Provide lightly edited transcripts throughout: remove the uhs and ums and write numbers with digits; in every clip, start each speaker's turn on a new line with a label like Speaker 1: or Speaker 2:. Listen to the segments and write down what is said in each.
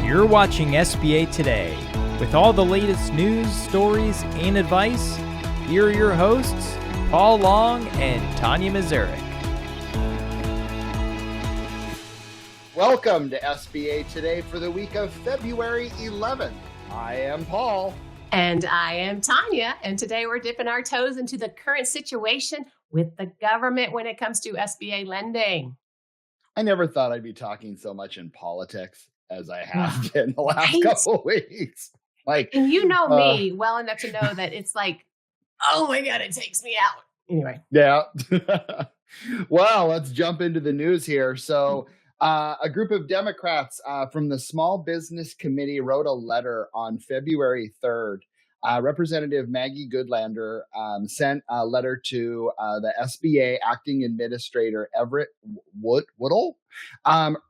Speaker 1: You're watching SBA Today. With all the latest news, stories, and advice, here are your hosts, Paul Long and Tanya Mazurek.
Speaker 2: Welcome to SBA Today for the week of February 11th. I am Paul.
Speaker 3: And I am Tanya. And today we're dipping our toes into the current situation with the government when it comes to SBA lending.
Speaker 2: I never thought I'd be talking so much in politics as I have been the last couple of weeks.
Speaker 3: And you know me well enough to know that it's like, oh my God, it takes me out. Anyway.
Speaker 2: Yeah. Well, let's jump into the news here. So a group of Democrats from the Small Business Committee wrote a letter on February 3rd. Representative Maggie Goodlander sent a letter to the SBA acting administrator Everett Woodall,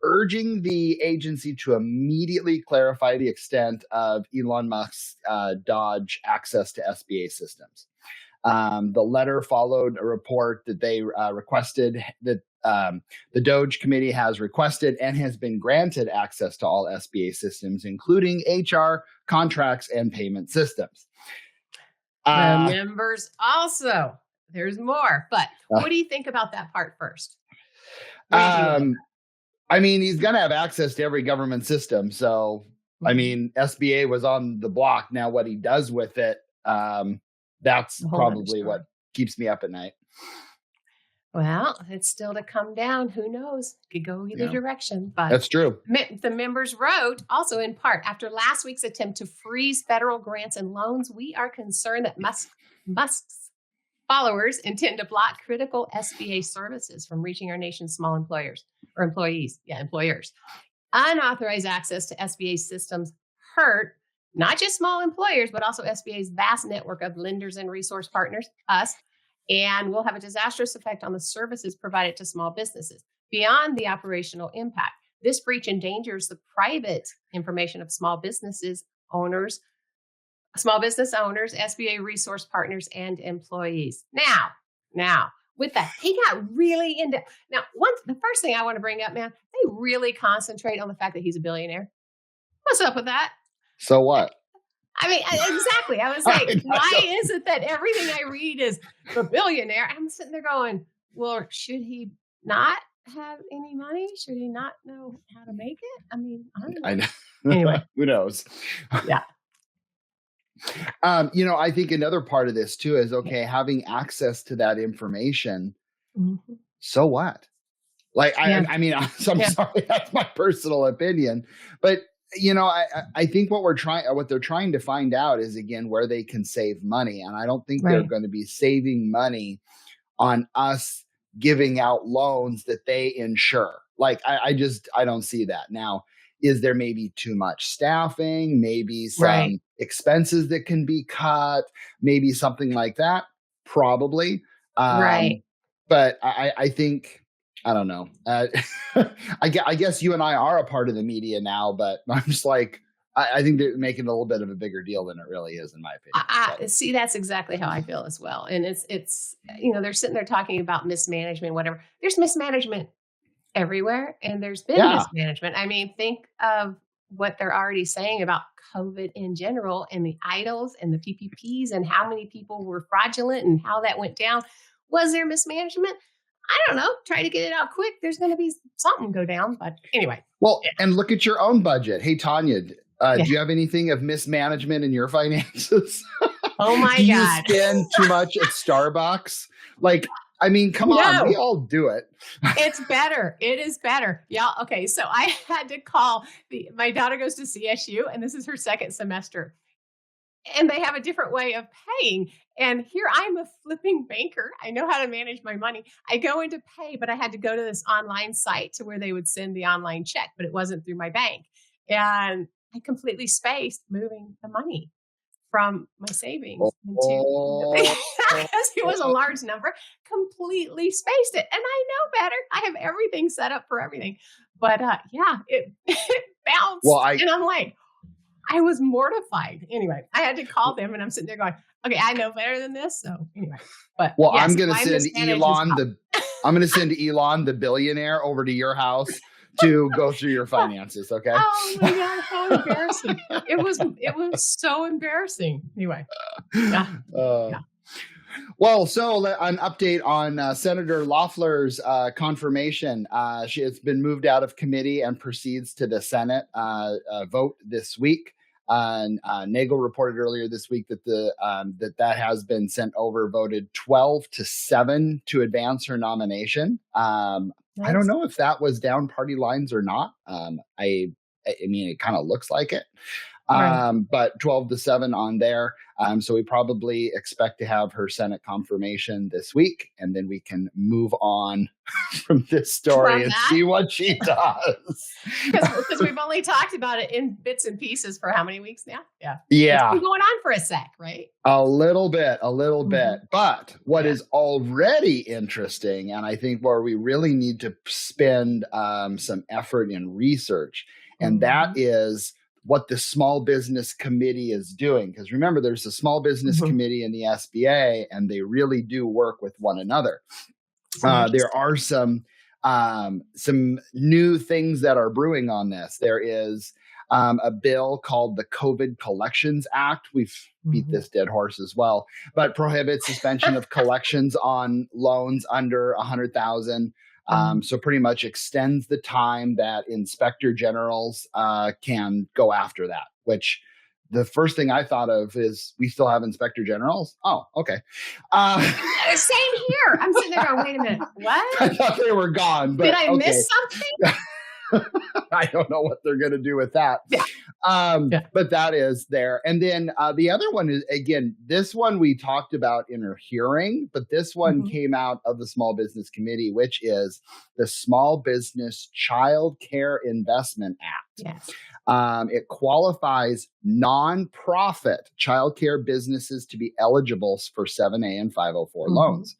Speaker 2: urging the agency to immediately clarify the extent of Elon Musk's DOGE access to SBA systems. The letter followed a report that they requested that the DOGE committee has requested and has been granted access to all SBA systems, including HR, contracts, and payment systems.
Speaker 3: Members also, there's more, but what do you think about that part first?
Speaker 2: I mean, he's going to have access to every government system. So, I mean, SBA was on the block. Now, what he does with it, that's probably what keeps me up at night.
Speaker 3: Well, it's still to come down. Who knows? Could go either direction. But
Speaker 2: that's true.
Speaker 3: The members wrote also in part, after last week's attempt to freeze federal grants and loans, we are concerned that Musk's followers intend to block critical SBA services from reaching our nation's small employers. Unauthorized access to SBA systems hurt not just small employers, but also SBA's vast network of lenders and resource partners, us, and will have a disastrous effect on the services provided to small businesses. Beyond the operational impact, this breach endangers the private information of small business owners, SBA resource partners, and employees. Now, with that, he got really into. Now, the first thing I want to bring up, man, they really concentrate on the fact that he's a billionaire. What's up with that?
Speaker 2: So what?
Speaker 3: I mean, exactly. I was like, why is it that everything I read is the billionaire? I'm sitting there going, well, should he not have any money? Should he not know how to make it? I mean, I don't know.
Speaker 2: I know.
Speaker 3: Anyway.
Speaker 2: Who knows?
Speaker 3: Yeah.
Speaker 2: I think another part of this too is, having access to that information. Mm-hmm. So what? I mean, I'm sorry, that's my personal opinion, but I think what they're trying to find out is, again, where they can save money. And I don't think they're going to be saving money on us giving out loans that they insure. I don't see that. Now, is there maybe too much staffing, maybe some expenses that can be cut, maybe something like that? Probably. But I think, I don't know. I guess you and I are a part of the media now, but I'm just like, I think they're making a little bit of a bigger deal than it really is, in my opinion.
Speaker 3: See, that's exactly how I feel as well. And it's they're sitting there talking about mismanagement, whatever. There's mismanagement everywhere, and there's been mismanagement. I mean, think of what they're already saying about COVID in general, and the IDLs and the PPPs, and how many people were fraudulent and how that went down. Was there mismanagement? I don't know. Try to get it out quick. There's going to be something go down. But anyway.
Speaker 2: Well, and look at your own budget. Hey, Tanya, do you have anything of mismanagement in your finances?
Speaker 3: Oh, my God.
Speaker 2: Do you spend too much at Starbucks? Come on. We all do it.
Speaker 3: It's better. It is better. Yeah. Okay. So I had to call my daughter goes to CSU, and this is her second semester. And they have a different way of paying. And here I'm a flipping banker. I know how to manage my money. I go in to pay, but I had to go to this online site to where they would send the online check, but it wasn't through my bank. And I completely spaced moving the money from my savings into because it was a large number, completely spaced it. And I know better. I have everything set up for everything. But it bounced. And I'm like, I was mortified. Anyway, I had to call them, and I'm sitting there going, okay, I know better than this. So anyway, but
Speaker 2: I'm going to send Elon the billionaire over to your house to go through your finances. Okay.
Speaker 3: Oh my God, how embarrassing. It was so embarrassing. Anyway. Yeah. Yeah.
Speaker 2: Well, so an update on Senator Loeffler's confirmation. She has been moved out of committee and proceeds to the Senate vote this week. Nagel reported earlier this week that that has been sent over, voted 12-7 to advance her nomination. I don't know if that was down party lines or not. I mean, it kind of looks like it. But 12-7 on there. So we probably expect to have her Senate confirmation this week, and then we can move on from this story and see what she does.
Speaker 3: Because we've only talked about it in bits and pieces for how many weeks now? Yeah.
Speaker 2: Yeah.
Speaker 3: It's been going on for a sec, right?
Speaker 2: A little bit. But what is already interesting, and I think where we really need to spend some effort in research, and that is what the Small Business Committee is doing. Because remember, there's a Small Business Committee in the SBA, and they really do work with one another. There are some new things that are brewing on this. There is a bill called the COVID Collections Act. We've beat this dead horse as well, but prohibits suspension of collections on loans under $100,000. So pretty much extends the time that inspector generals can go after that, which the first thing I thought of is we still have inspector generals. Oh, okay.
Speaker 3: Same here. I'm sitting there going, wait a minute. What?
Speaker 2: I thought they were gone. But
Speaker 3: did I miss something?
Speaker 2: I don't know what they're going to do with that. But that is there. And then the other one is, again, this one we talked about in our hearing, but this one came out of the Small Business Committee, which is the Small Business Childcare Investment Act.
Speaker 3: Yes.
Speaker 2: It qualifies nonprofit childcare businesses to be eligible for 7A and 504 loans.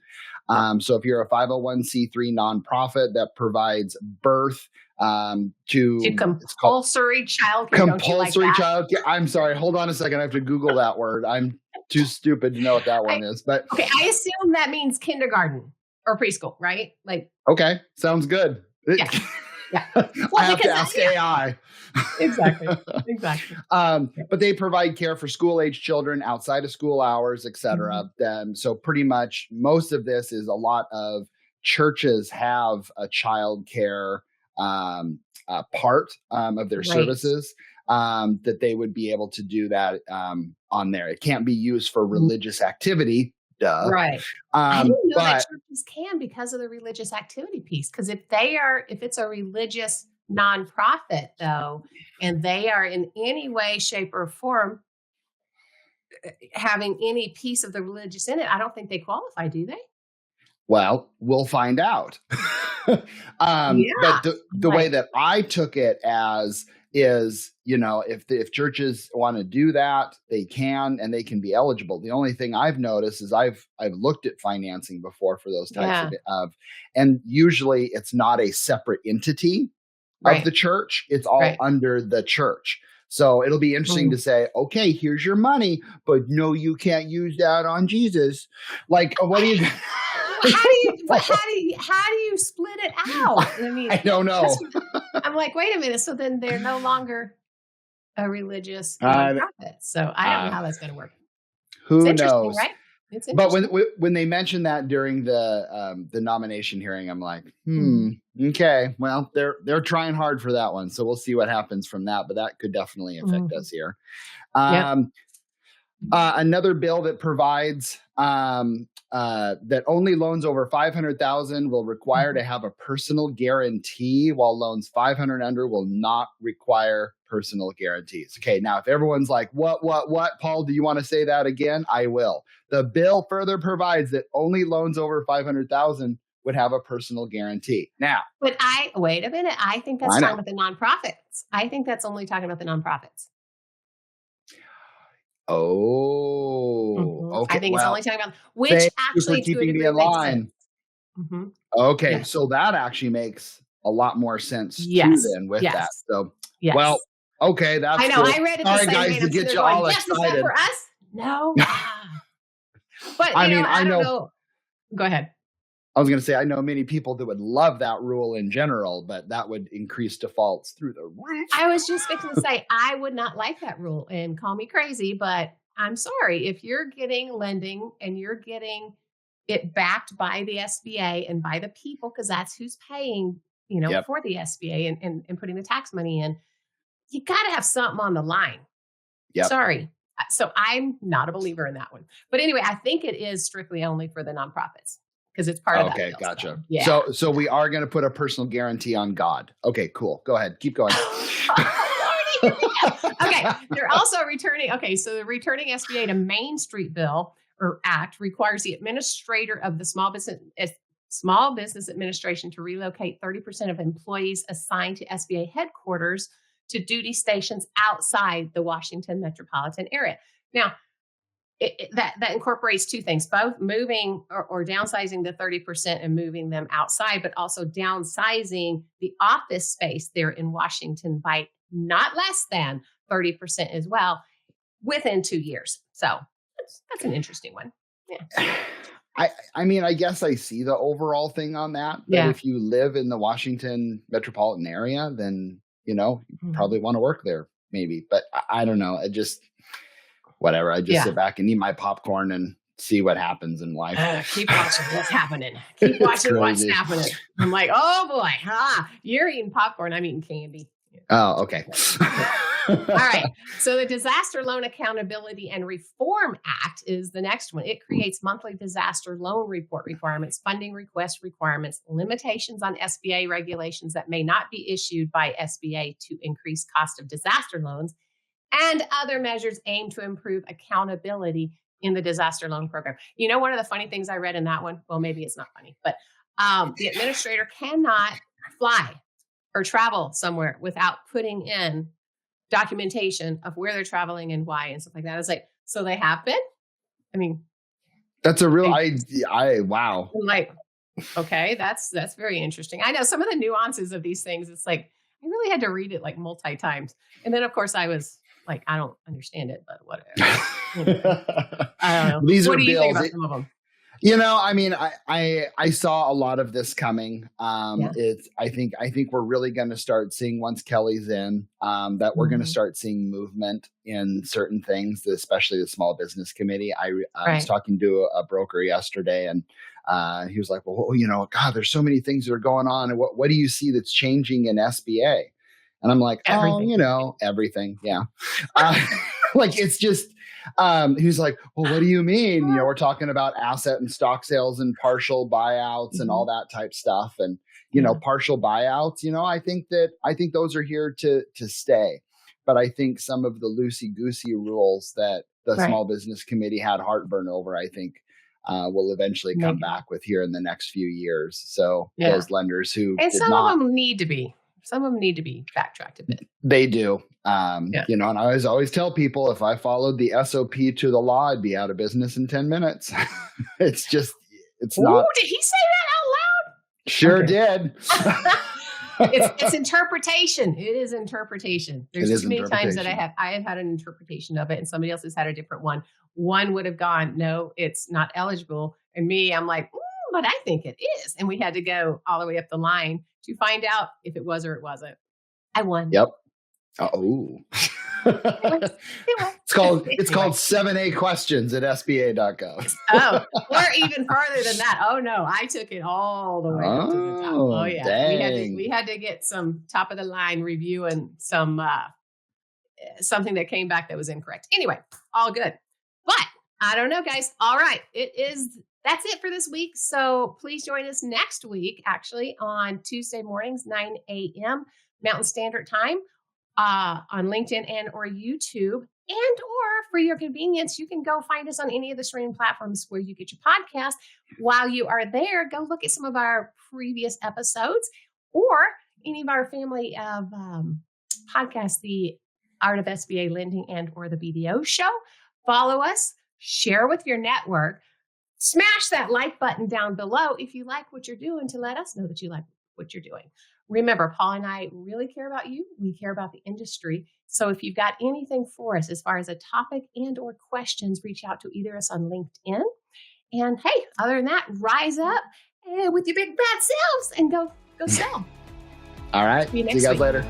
Speaker 2: So if you're a 501c3 nonprofit that provides birth to
Speaker 3: compulsory childcare.
Speaker 2: Compulsory childcare. I'm sorry. Hold on a second. I have to Google that word. I'm too stupid to know what that one is. But
Speaker 3: okay, I assume that means kindergarten or preschool, right? Like,
Speaker 2: okay, sounds good.
Speaker 3: Yeah.
Speaker 2: Well, I have to ask AI.
Speaker 3: Exactly.
Speaker 2: But they provide care for school-age children outside of school hours, et cetera. So pretty much most of this is a lot of churches have a child care part of their services that they would be able to do that on there. It can't be used for religious activity. Duh.
Speaker 3: Right. I didn't know that churches can because of the religious activity piece. Because if it's a religious nonprofit, though, and they are in any way, shape, or form having any piece of the religious in it, I don't think they qualify, do they?
Speaker 2: Well, we'll find out. But the way that I took it as is, if churches want to do that, they can, and they can be eligible. The only thing I've noticed is I've looked at financing before for those types of, and usually it's not a separate entity of the church. It's all under the church. So it'll be interesting to say, okay, here's your money, but no, you can't use that on Jesus. Like, what do you?
Speaker 3: How do you split it out? I mean,
Speaker 2: I don't know.
Speaker 3: I'm like, wait a minute. So then they're no longer a religious nonprofit. So I don't know how that's going to work.
Speaker 2: Who knows?
Speaker 3: Right? It's
Speaker 2: but when they mentioned that during the nomination hearing, I'm like, okay, well, they're trying hard for that one. So we'll see what happens from that. But that could definitely affect us here. Another bill that provides that only loans over $500,000 will require to have a personal guarantee, while loans 500 under will not require personal guarantees. Okay, now if everyone's like, what, Paul, do you want to say that again? I will. The bill further provides that only loans over $500,000 would have a personal guarantee. Now,
Speaker 3: but wait a minute. I think that's talking about the nonprofits. I think that's only talking about the nonprofits.
Speaker 2: Oh, okay.
Speaker 3: I think it's only talking about which actually to a degree
Speaker 2: in line. Okay,
Speaker 3: Yeah.
Speaker 2: so that actually makes a lot more sense too then with that. So, well, okay, that's
Speaker 3: I know.
Speaker 2: Cool.
Speaker 3: I read it the same
Speaker 2: guys,
Speaker 3: way.
Speaker 2: to get you all excited.
Speaker 3: Is that for us? No. But
Speaker 2: I know.
Speaker 3: Go ahead.
Speaker 2: I was going to say, I know many people that would love that rule in general, but that would increase defaults through the roof.
Speaker 3: I was just going to say, I would not like that rule, and call me crazy, but I'm sorry. If you're getting lending and you're getting it backed by the SBA and by the people, because that's who's paying, for the SBA and putting the tax money in, you got to have something on the line.
Speaker 2: Yep.
Speaker 3: Sorry. So I'm not a believer in that one. But anyway, I think it is strictly only for the nonprofits, because it's part of that.
Speaker 2: Okay, gotcha.
Speaker 3: So, yeah.
Speaker 2: So we are going to put a personal guarantee on God. Okay, cool. Go ahead. Keep going.
Speaker 3: Okay. They're also returning. Okay. So the returning SBA to Main Street bill or act requires the administrator of the Small Business Administration to relocate 30% of employees assigned to SBA headquarters to duty stations outside the Washington metropolitan area. Now, that incorporates two things, both moving or downsizing the 30% and moving them outside, but also downsizing the office space there in Washington by not less than 30% as well within 2 years. So that's an interesting one. Yeah.
Speaker 2: I mean, I guess I see the overall thing on that. But if you live in the Washington metropolitan area, then, you probably want to work there maybe. But I don't know. It just, whatever. I just sit back and eat my popcorn and see what happens in life.
Speaker 3: Keep watching what's happening. Keep watching what's happening. I'm like, oh boy, you're eating popcorn. I'm eating candy.
Speaker 2: Oh, okay.
Speaker 3: All right. So the Disaster Loan Accountability and Reform Act is the next one. It creates monthly disaster loan report requirements, funding request requirements, limitations on SBA regulations that may not be issued by SBA to increase cost of disaster loans, and other measures aimed to improve accountability in the disaster loan program. One of the funny things I read in that one, well, maybe it's not funny, but the administrator cannot fly or travel somewhere without putting in documentation of where they're traveling and why and stuff like that. It's like, so they have been? I mean,
Speaker 2: that's a real, wow.
Speaker 3: I'm like, okay, that's very interesting. I know some of the nuances of these things. It's like, I really had to read it like multi times. And then of course I was like, I don't understand it, but whatever. I don't know.
Speaker 2: These
Speaker 3: what
Speaker 2: are
Speaker 3: do you
Speaker 2: bills.
Speaker 3: think about some of them?
Speaker 2: I mean, I saw a lot of this coming. I think we're really going to start seeing, once Kelly's in, that we're going to start seeing movement in certain things, especially the Small Business Committee. I was talking to a broker yesterday, and he was like, well, God, there's so many things that are going on. And what do you see that's changing in SBA? And I'm like, everything. Everything. Yeah. Like, it's just, he's like, well, what do you mean? We're talking about asset and stock sales and partial buyouts and all that type stuff. And, partial buyouts, I think those are here to stay. But I think some of the loosey-goosey rules that the Small Business Committee had heartburn over, I think will eventually come back with here in the next few years. So those lenders who
Speaker 3: and some of them need to be. Some of them need to be backtracked a bit.
Speaker 2: They do. And I always tell people, if I followed the SOP to the law, I'd be out of business in 10 minutes. It's not.
Speaker 3: Did he say that out loud?
Speaker 2: Sure did.
Speaker 3: It's interpretation. It is interpretation. There's too many times that I have had an interpretation of it and somebody else has had a different one. One would have gone, no, it's not eligible. And me, I'm like, but I think it is. And we had to go all the way up the line to find out if it was or it wasn't. I won.
Speaker 2: Yep. Oh. It's called 7A questions at SBA.gov.
Speaker 3: Oh, or even farther than that. Oh no, I took it all the way up to the top. Oh yeah.
Speaker 2: Dang.
Speaker 3: We had to get some top of the line review and some something that came back that was incorrect. Anyway, all good. But I don't know, guys. All right. That's it for this week. So please join us next week, actually, on Tuesday mornings, 9 a.m. Mountain Standard Time, on LinkedIn and or YouTube. And or for your convenience, you can go find us on any of the streaming platforms where you get your podcast. While you are there, go look at some of our previous episodes or any of our family of podcasts, the Art of SBA Lending and or the BDO Show. Follow us, share with your network. Smash that like button down below if you like what you're doing to let us know that you like what you're doing. Remember, Paul and I really care about you. We care about the industry. So if you've got anything for us as far as a topic and or questions, reach out to either us on LinkedIn. And hey, other than that, rise up with your big bad selves and go sell.
Speaker 2: All right. See you guys later.